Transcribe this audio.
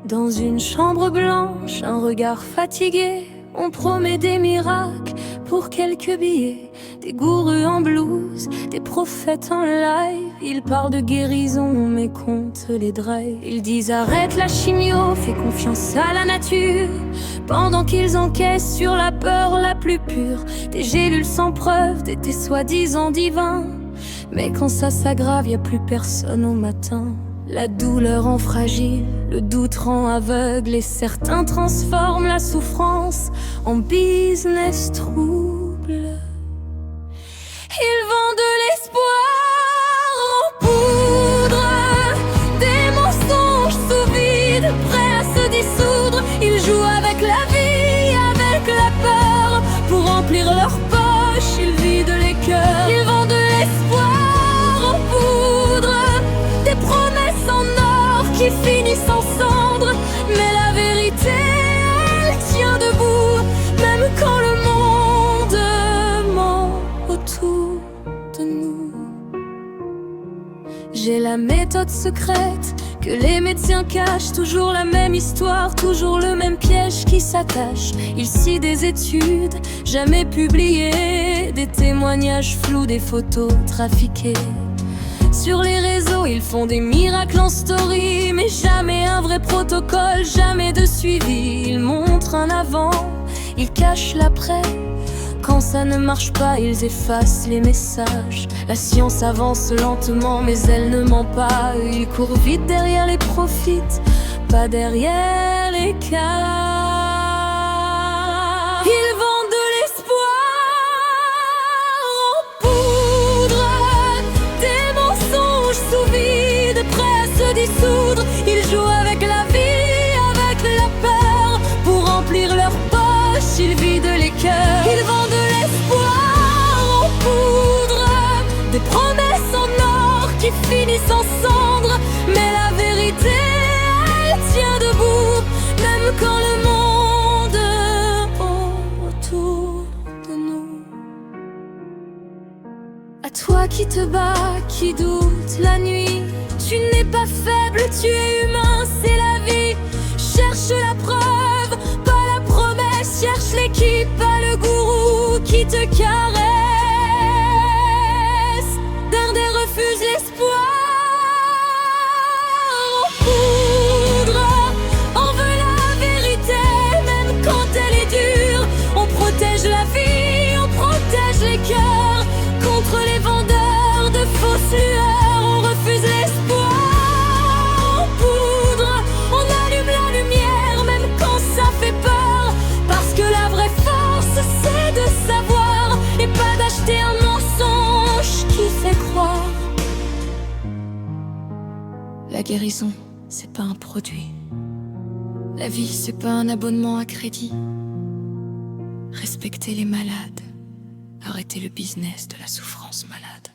Dans une chambre blanche, un regard fatigué, on promet des miracles pour quelques billets. Des gourus en blues, des prophètes en live. Ils parlent de guérison mais comptent les drives. Ils disent arrête la chimio, fais confiance à la nature. Pendant qu'ils encaissent sur la peur la plus pure. Des gélules sans preuve, des soi-disant divins. Mais quand ça s'aggrave, y a plus personne au matin. La douleur en fragile, le doute rend aveugle. Et certains transforment la souffrance en business trouble. Ils vendent de l'espoir en poudre, des mensonges sous vide, prêts à se dissoudre. Ils jouent avec la vie, avec la peur. Pour remplir leurs poches, ils vident les cœurs. Ils vendent de l'espoir en poudre, des promesses en or qui finissent en cendres. Mais la vérité, elle tient debout, même quand le monde ment autour de nous. J'ai la méthode secrète que les médecins cachent. Toujours la même histoire, toujours le même piège qui s'attache. Ils cient des études jamais publiées, des témoignages flous, des photos trafiquées. Sur les réseaux, ils font des miracles en story, mais jamais un vrai protocole, jamais de suivi. Ils montrent un avant, ils cachent l'après. Quand ça ne marche pas, ils effacent les messages. La science avance lentement, mais elle ne ment pas. Ils courent vite derrière les profits, pas derrière les cas. Ils vendent de l'espoir en poudre, des mensonges sous vide, prêts à se dissoudre. Ils jouent avec la vie, avec la peur. Pour remplir leurs poches, ils vident les cœurs. Ils vendent de l'espoir en poudre, des promesses en or qui finissent en cendres. Mais la vérité, elle tient debout, même quand le monde autour de nous. À toi qui te bats, qui doute la nuit, tu n'es pas faible, tu es humain, c'est la vie. Cherche la preuve, pas la promesse. Cherche l'équipe, pas le gourou qui te caresse. Darder refuse l'espoir en poudre. On veut la vérité, même quand elle est dure. On protège la vie, on protège les cœurs contre les vendeurs de fausses lueurs. On refuse l'espoir en poudre. On allume la lumière, même quand ça fait peur. Parce que la vraie force, c'est de savoir, et pas d'acheter un mensonge qui fait croire. La guérison, c'est pas un produit. La vie, c'est pas un abonnement à crédit. Respectez les malades. Arrêtez le business de la souffrance malade.